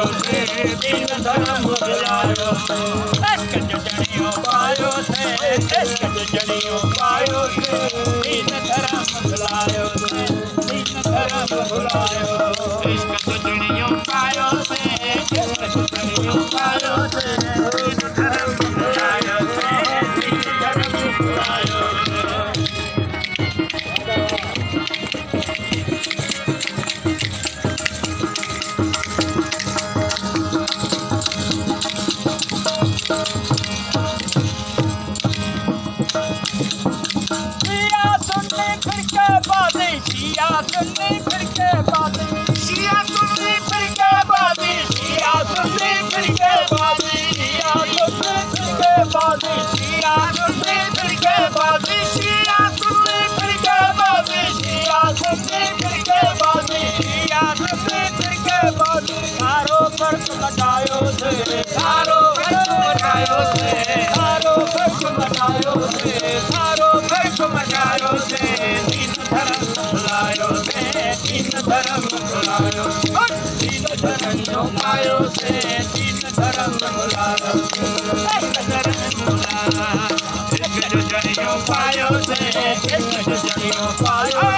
बुलायो से तीन धर्म बुलायो इश्क जनियो पायो से इश्क जनियो पायो से तीन धर्म बुलायो से तीन धर्म बुलायो इश्क जनियो पायो से इश्क जनियो पायो से तीन धर्म बुलायो से तीन धर्म बुलायो शिया सुन्नी फिर के बादी शिया सुन्नी फिर के बादी शिया सुन्नी फिर के बादी शिया सुन्नी फिर के बादी शिया सुन्नी फिर के बादी शिया सुन्नी फिर के बादी शिया सुन्नी फिर के बादी शिया सुन्नी फिर के बादी सारो फर्क मचायो से सारो फर्क मचायो से सारो फर्क मचायो से सारो फर्क मचायो से तीन धर्म बुलायो से तीन धर्म बुलायो तीन धर्म पायो से तीन धर्म बुलायो एक धर्म बुलाया एक जनियो पायो से एक जनियो पायो एक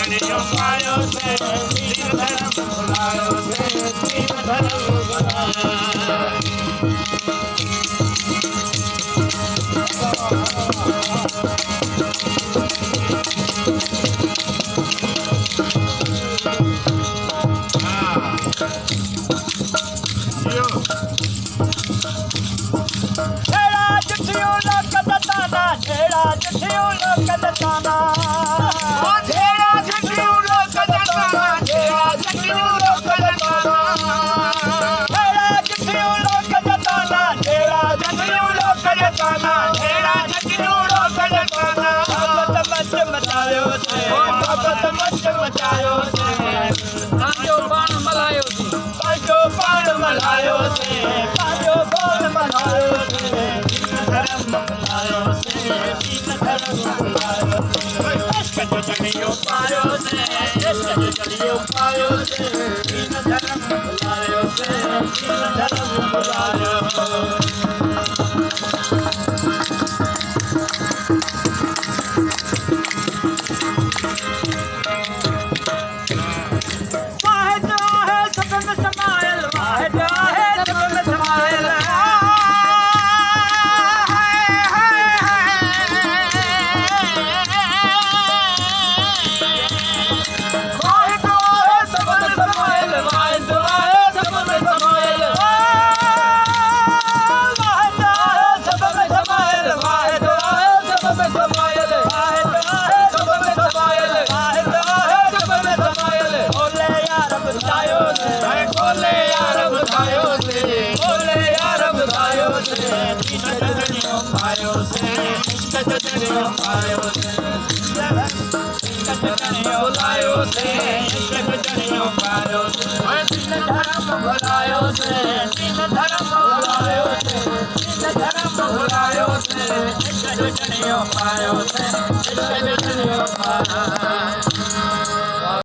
जनियो पायो से तीन धर्म बुलायो से तीन धर्म बुलाया पायो से